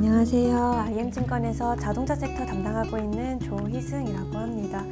안녕하세요. IM증권에서 자동차 섹터 담당하고 있는 조희승이라고 합니다.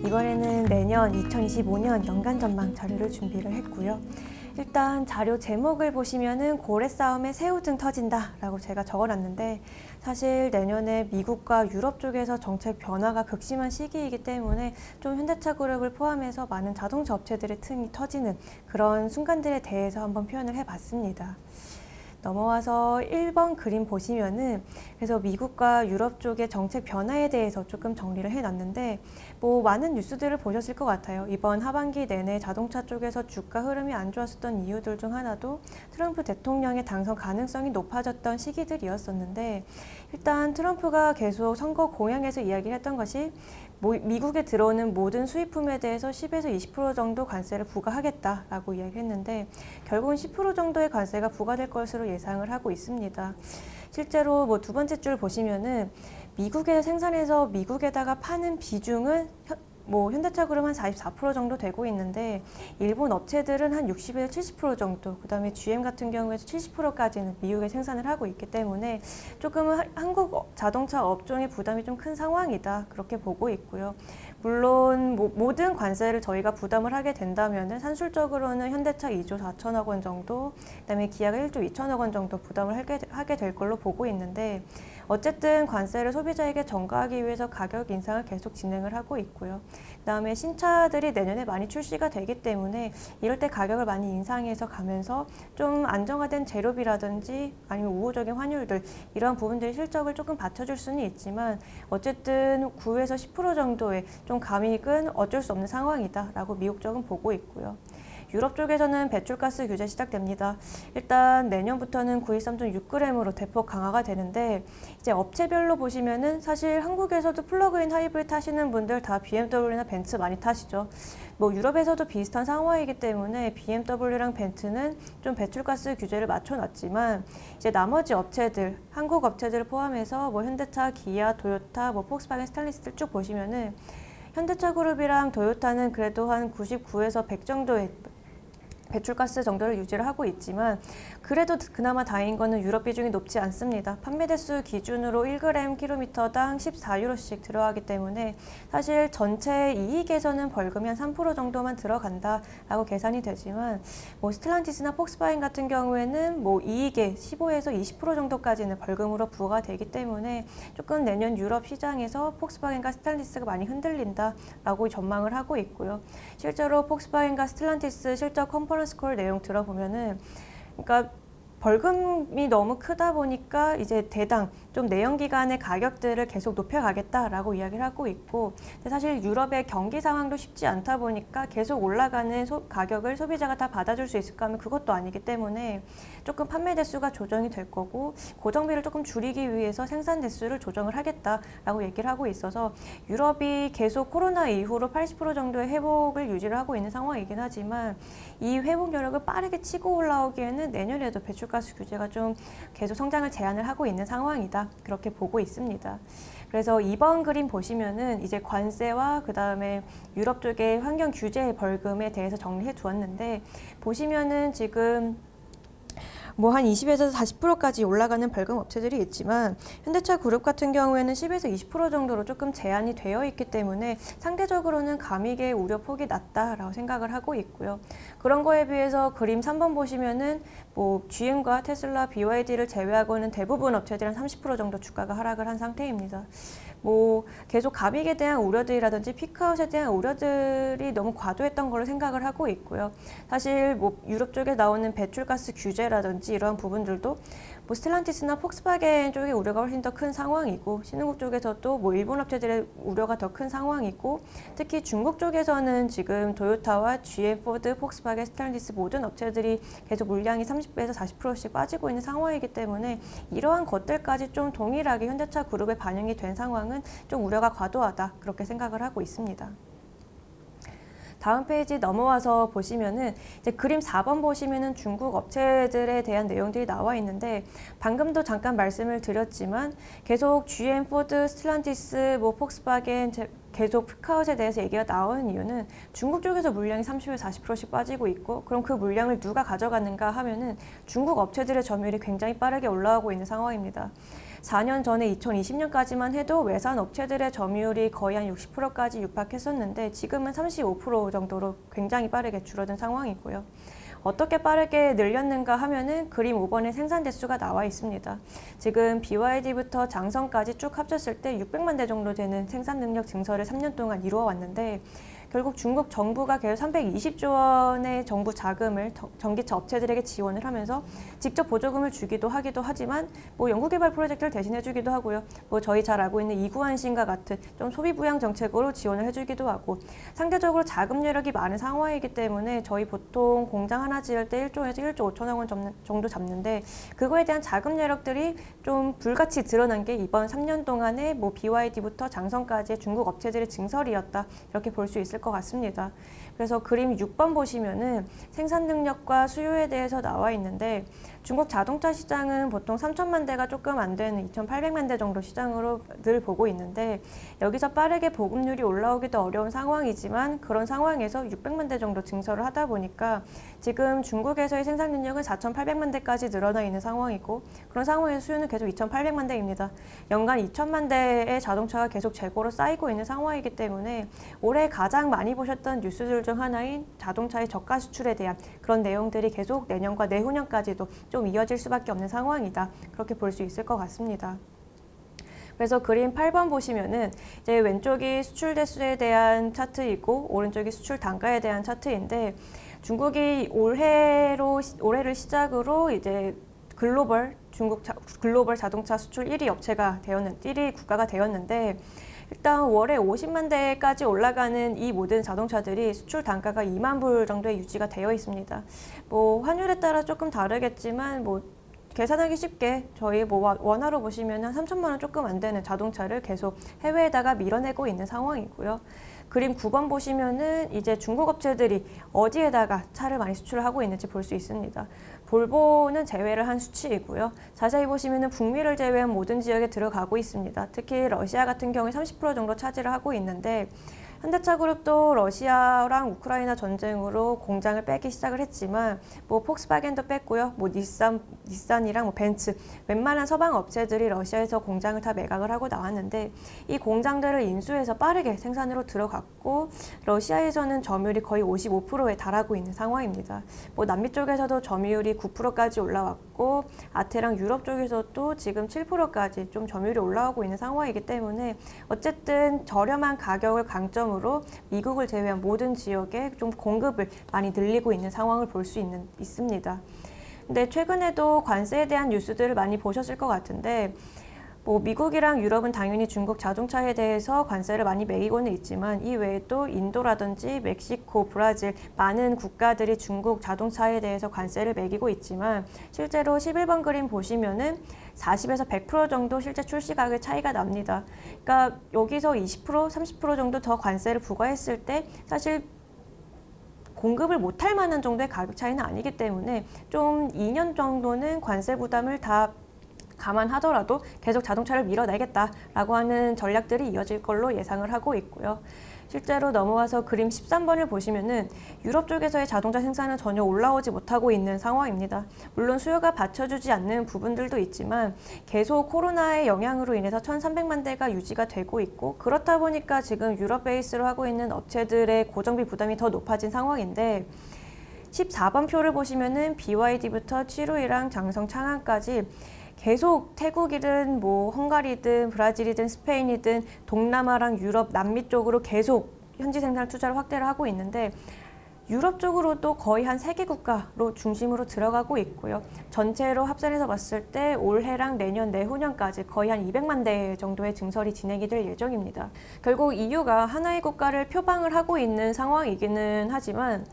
이번에는 내년 2025년 연간 전망 자료를 준비를 했고요. 일단 자료 제목을 보시면은 고래 싸움에 새우등 터진다 라고 제가 적어놨는데, 사실 내년에 미국과 유럽 쪽에서 정책 변화가 극심한 시기이기 때문에 좀 현대차 그룹을 포함해서 많은 자동차 업체들의 틈이 터지는 그런 순간들에 대해서 한번 표현을 해봤습니다. 넘어와서 1번 그림 보시면은, 그래서 미국과 유럽 쪽의 정책 변화에 대해서 조금 정리를 해놨는데, 많은 뉴스들을 보셨을 것 같아요. 이번 하반기 내내 자동차 쪽에서 주가 흐름이 안 좋았었던 이유들 중 하나도 트럼프 대통령의 당선 가능성이 높아졌던 시기들이었었는데, 일단 트럼프가 계속 선거 공약에서 이야기를 했던 것이 미국에 들어오는 모든 수입품에 대해서 10에서 20% 정도 관세를 부과하겠다라고 이야기했는데, 결국은 10% 정도의 관세가 부과될 것으로 예상을 하고 있습니다. 실제로 두 번째 줄 보시면은 미국에 생산해서 미국에다가 파는 비중은 현대차 그룹 한 44% 정도 되고 있는데, 일본 업체들은 한 60에서 70% 정도, 그 다음에 GM 같은 경우에도 70%까지는 미국에 생산을 하고 있기 때문에 조금은 한국 자동차 업종의 부담이 좀 큰 상황이다, 그렇게 보고 있고요. 물론 모든 관세를 저희가 부담을 하게 된다면 산술적으로는 현대차 2조 4천억 원 정도, 그다음에 기아가 1조 2천억 원 정도 부담을 하게 될 걸로 보고 있는데, 어쨌든 관세를 소비자에게 전가하기 위해서 가격 인상을 계속 진행을 하고 있고요. 그다음에 신차들이 내년에 많이 출시가 되기 때문에 이럴 때 가격을 많이 인상해서 가면서 좀 안정화된 재료비라든지 아니면 우호적인 환율들, 이러한 부분들이 실적을 조금 받쳐줄 수는 있지만, 어쨌든 9에서 10% 정도의 좀 감익은 어쩔 수 없는 상황이다라고 미국 쪽은 보고 있고요. 유럽 쪽에서는 배출가스 규제 시작됩니다. 일단 내년부터는 93.6g으로 대폭 강화가 되는데, 이제 업체별로 보시면은 사실 한국에서도 플러그인 하이브리드 타시는 분들 다 BMW나 벤츠 많이 타시죠. 유럽에서도 비슷한 상황이기 때문에 BMW랑 벤츠는 좀 배출가스 규제를 맞춰놨지만, 이제 나머지 업체들, 한국 업체들을 포함해서 현대차, 기아, 도요타, 폭스바겐, 스텔란티스를 쭉 보시면은 현대차 그룹이랑 도요타는 그래도 한 99에서 100 정도의 배출가스 정도를 유지를 하고 있지만, 그래도 그나마 다행인 거는 유럽 비중이 높지 않습니다. 판매 대수 기준으로 1g 킬로미터당 14유로씩 들어가기 때문에 사실 전체 이익에서는 벌금이 한 3% 정도만 들어간다라고 계산이 되지만, 스텔란티스나 폭스바겐 같은 경우에는 이익의 15에서 20% 정도까지는 벌금으로 부과가 되기 때문에 조금 내년 유럽 시장에서 폭스바겐과 스텔란티스가 많이 흔들린다라고 전망을 하고 있고요. 실제로 폭스바겐과 스텔란티스 실적 컨퍼런스 콜 내용 들어보면은, 그러니까 벌금이 너무 크다 보니까 이제 대당 좀 내연기관의 가격들을 계속 높여가겠다라고 이야기를 하고 있고, 근데 사실 유럽의 경기 상황도 쉽지 않다 보니까 계속 올라가는 가격을 소비자가 다 받아줄 수 있을까 하면 그것도 아니기 때문에 조금 판매 대수가 조정이 될 거고, 고정비를 조금 줄이기 위해서 생산 대수를 조정을 하겠다라고 얘기를 하고 있어서, 유럽이 계속 코로나 이후로 80% 정도의 회복을 유지를 하고 있는 상황이긴 하지만, 이 회복 여력을 빠르게 치고 올라오기에는 내년에도 배출가스 규제가 좀 계속 성장을 제한을 하고 있는 상황이다, 그렇게 보고 있습니다. 그래서 2번 그림 보시면은 이제 관세와 그 다음에 유럽 쪽의 환경 규제 벌금에 대해서 정리해 두었는데, 보시면은 지금 한 20에서 40%까지 올라가는 벌금 업체들이 있지만, 현대차 그룹 같은 경우에는 10에서 20% 정도로 조금 제한이 되어 있기 때문에 상대적으로는 감익의 우려 폭이 낮다라고 생각을 하고 있고요. 그런 거에 비해서 그림 3번 보시면은 GM과 테슬라, BYD를 제외하고는 대부분 업체들은 30% 정도 주가가 하락을 한 상태입니다. 계속 감익에 대한 우려들이라든지 피크아웃에 대한 우려들이 너무 과도했던 걸로 생각을 하고 있고요. 사실 유럽 쪽에 나오는 배출가스 규제라든지 이러한 부분들도 스텔란티스나 폭스바겐 쪽의 우려가 훨씬 더 큰 상황이고, 신흥국 쪽에서도 일본 업체들의 우려가 더 큰 상황이고, 특히 중국 쪽에서는 지금 도요타와 GM, 포드, 폭스바겐, 스텔란티스 모든 업체들이 계속 물량이 30배에서 40%씩 빠지고 있는 상황이기 때문에, 이러한 것들까지 좀 동일하게 현대차 그룹에 반영이 된 상황은 좀 우려가 과도하다, 그렇게 생각을 하고 있습니다. 다음 페이지 넘어와서 보시면은 이제 그림 4번 보시면은 중국 업체들에 대한 내용들이 나와 있는데, 방금도 잠깐 말씀을 드렸지만 계속 GM, 포드, 스텔란티스, 폭스바겐 계속 피크아웃에 대해서 얘기가 나오는 이유는 중국 쪽에서 물량이 30에서 40%씩 빠지고 있고, 그럼 그 물량을 누가 가져가는가 하면은 중국 업체들의 점유율이 굉장히 빠르게 올라가고 있는 상황입니다. 4년 전에 2020년까지만 해도 외산 업체들의 점유율이 거의 한 60%까지 육박했었는데 지금은 35% 정도로 굉장히 빠르게 줄어든 상황이고요. 어떻게 빠르게 늘렸는가 하면은 그림 5번에 생산 대수가 나와 있습니다. 지금 BYD부터 장성까지 쭉 합쳤을 때 600만 대 정도 되는 생산 능력 증설을 3년 동안 이루어 왔는데 결국 중국 정부가 계속 320조 원의 정부 자금을 전기차 업체들에게 지원을 하면서 직접 보조금을 주기도 하기도 하지만 뭐 연구개발 프로젝트를 대신해 주기도 하고요. 뭐 저희 잘 알고 있는 이구환신과 같은 좀 소비 부양 정책으로 지원을 해주기도 하고 상대적으로 자금 여력이 많은 상황이기 때문에 저희 보통 공장 하나 지을 때 1조에서 1조 5천억 원 정도 잡는데 그거에 대한 자금 여력들이 좀 불같이 드러난 게 이번 3년 동안에 뭐 BYD부터 장성까지의 중국 업체들의 증설이었다 이렇게 볼 수 있을 것 같습니다. 그래서 그림 6번 보시면은 생산 능력과 수요에 대해서 나와 있는데 중국 자동차 시장은 보통 3천만 대가 조금 안 되는 2,800만 대 정도 시장으로 늘 보고 있는데 여기서 빠르게 보급률이 올라오기도 어려운 상황이지만 그런 상황에서 600만 대 정도 증설을 하다 보니까 지금 중국에서의 생산 능력은 4,800만 대까지 늘어나 있는 상황이고 그런 상황에서 수요는 계속 2,800만 대입니다. 연간 2천만 대의 자동차가 계속 재고로 쌓이고 있는 상황이기 때문에 올해 가장 많이 보셨던 뉴스들 중 하나인 자동차의 저가 수출에 대한 그런 내용들이 계속 내년과 내후년까지도 좀 이어질 수밖에 없는 상황이다. 그렇게 볼 수 있을 것 같습니다. 그래서 그림 8번 보시면은 이제 왼쪽이 수출 대수에 대한 차트이고 오른쪽이 수출 단가에 대한 차트인데 중국이 올해를 시작으로 이제 글로벌 자동차 수출 1위 국가가 되었는데 일단 월에 50만 대까지 올라가는 이 모든 자동차들이 수출 단가가 2만 불 정도에 유지가 되어 있습니다. 뭐 환율에 따라 조금 다르겠지만 뭐 계산하기 쉽게 저희 뭐 원화로 보시면 한 3천만 원 조금 안 되는 자동차를 계속 해외에다가 밀어내고 있는 상황이고요. 그림 9번 보시면은 이제 중국 업체들이 어디에다가 차를 많이 수출을 하고 있는지 볼 수 있습니다. 볼보는 제외를 한 수치이고요. 자세히 보시면은 북미를 제외한 모든 지역에 들어가고 있습니다. 특히 러시아 같은 경우에 30% 정도 차지를 하고 있는데 현대차 그룹도 러시아랑 우크라이나 전쟁으로 공장을 빼기 시작을 했지만 뭐 폭스바겐도 뺐고요. 뭐 닛산이랑 뭐 벤츠 웬만한 서방 업체들이 러시아에서 공장을 다 매각을 하고 나왔는데 이 공장들을 인수해서 빠르게 생산으로 들어갔고 러시아에서는 점유율이 거의 55%에 달하고 있는 상황입니다. 뭐 남미 쪽에서도 점유율이 9%까지 올라왔고 아태랑 유럽 쪽에서도 지금 7%까지 좀 점유율이 올라오고 있는 상황이기 때문에 어쨌든 저렴한 가격을 강점으로 미국을 제외한 모든 지역에 좀 공급을 많이 늘리고 있는 상황을 볼 수 있습니다. 근데 최근에도 관세에 대한 뉴스들을 많이 보셨을 것 같은데 뭐 미국이랑 유럽은 당연히 중국 자동차에 대해서 관세를 많이 매기고는 있지만 이 외에도 인도라든지 멕시코, 브라질 많은 국가들이 중국 자동차에 대해서 관세를 매기고 있지만 실제로 11번 그림 보시면은 40에서 100% 정도 실제 출시 가격의 차이가 납니다. 그러니까 여기서 20%, 30% 정도 더 관세를 부과했을 때 사실 공급을 못할 만한 정도의 가격 차이는 아니기 때문에 좀 2년 정도는 관세 부담을 다 감안하더라도 계속 자동차를 밀어내겠다라고 하는 전략들이 이어질 걸로 예상을 하고 있고요. 실제로 넘어와서 그림 13번을 보시면은 유럽 쪽에서의 자동차 생산은 전혀 올라오지 못하고 있는 상황입니다. 물론 수요가 받쳐주지 않는 부분들도 있지만 계속 코로나의 영향으로 인해서 1,300만 대가 유지가 되고 있고 그렇다 보니까 지금 유럽 베이스로 하고 있는 업체들의 고정비 부담이 더 높아진 상황인데 14번 표를 보시면은 BYD부터 치루이랑 장성 창안까지 계속 태국이든 뭐 헝가리든 브라질이든 스페인이든 동남아랑 유럽, 남미 쪽으로 계속 현지 생산 투자를 확대를 하고 있는데 유럽 쪽으로도 거의 한 3개 국가로 중심으로 들어가고 있고요. 전체로 합산해서 봤을 때 올해랑 내년, 내후년까지 거의 한 200만 대 정도의 증설이 진행이 될 예정입니다. 결국 EU가 하나의 국가를 표방을 하고 있는 상황이기는 하지만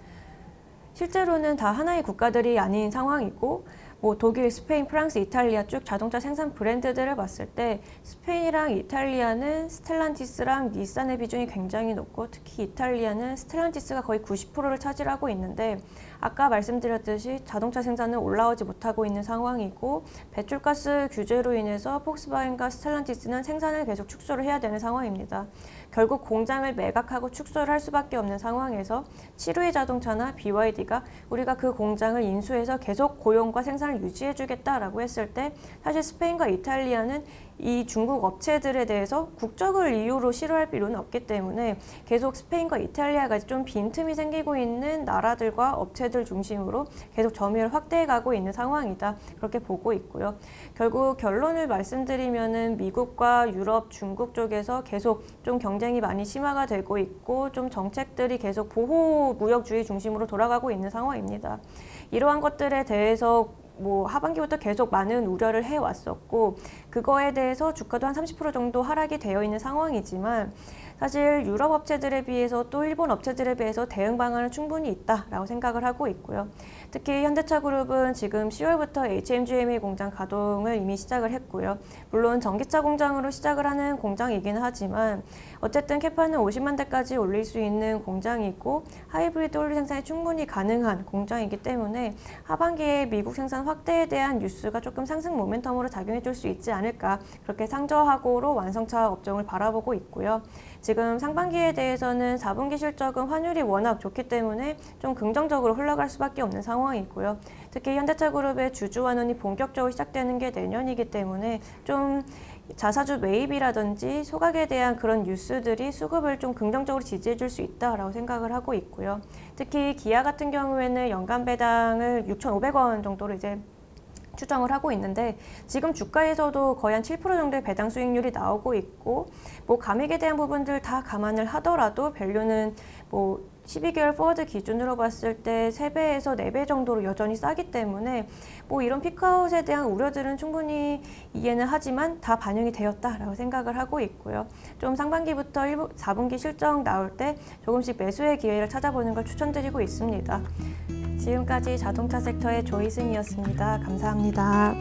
실제로는 다 하나의 국가들이 아닌 상황이고 뭐 독일, 스페인, 프랑스, 이탈리아 쭉 자동차 생산 브랜드들을 봤을 때 스페인이랑 이탈리아는 스텔란티스랑 닛산의 비중이 굉장히 높고 특히 이탈리아는 스텔란티스가 거의 90%를 차지하고 있는데 아까 말씀드렸듯이 자동차 생산은 올라오지 못하고 있는 상황이고 배출가스 규제로 인해서 폭스바겐과 스텔란티스는 생산을 계속 축소를 해야 되는 상황입니다. 결국 공장을 매각하고 축소를 할 수밖에 없는 상황에서 7위 자동차나 BYD가 우리가 그 공장을 인수해서 계속 고용과 생산을 유지해주겠다라고 했을 때 사실 스페인과 이탈리아는 이 중국 업체들에 대해서 국적을 이유로 싫어할 필요는 없기 때문에 계속 스페인과 이탈리아가 좀 빈틈이 생기고 있는 나라들과 업체들 중심으로 계속 점유율을 확대해가고 있는 상황이다. 그렇게 보고 있고요. 결국 결론을 말씀드리면은 미국과 유럽, 중국 쪽에서 계속 좀 경쟁이 많이 심화가 되고 있고 좀 정책들이 계속 보호 무역주의 중심으로 돌아가고 있는 상황입니다. 이러한 것들에 대해서 하반기부터 계속 많은 우려를 해왔었고 그거에 대해서 주가도 한 30% 정도 하락이 되어 있는 상황이지만 사실 유럽 업체들에 비해서 또 일본 업체들에 비해서 대응 방안은 충분히 있다라고 생각을 하고 있고요. 특히 현대차그룹은 지금 10월부터 HMGMA 공장 가동을 이미 시작을 했고요. 물론 전기차 공장으로 시작을 하는 공장이긴 하지만 어쨌든 캐파는 50만 대까지 올릴 수 있는 공장이고 하이브리드 홀 생산이 충분히 가능한 공장이기 때문에 하반기에 미국 생산 확대에 대한 뉴스가 조금 상승 모멘텀으로 작용해 줄 수 있지 않을까 그렇게 상저하고로 완성차 업종을 바라보고 있고요. 지금 상반기에 대해서는 4분기 실적은 환율이 워낙 좋기 때문에 좀 긍정적으로 흘러갈 수밖에 없는 상황이고요. 특히 현대차그룹의 주주환원이 본격적으로 시작되는 게 내년이기 때문에 좀 자사주 매입이라든지 소각에 대한 그런 뉴스들이 수급을 좀 긍정적으로 지지해 줄 수 있다라고 생각을 하고 있고요. 특히 기아 같은 경우에는 연간 배당을 6,500원 정도로 이제 추정을 하고 있는데 지금 주가에서도 거의 한 7% 정도의 배당 수익률이 나오고 있고 감익에 대한 부분들 다 감안을 하더라도 밸류는 12개월 포워드 기준으로 봤을 때 3배에서 4배 정도로 여전히 싸기 때문에 이런 피크아웃에 대한 우려들은 충분히 이해는 하지만 다 반영이 되었다라고 생각을 하고 있고요. 좀 상반기부터 4분기 실적 나올 때 조금씩 매수의 기회를 찾아보는 걸 추천드리고 있습니다. 지금까지 자동차 섹터의 조희승이었습니다. 감사합니다.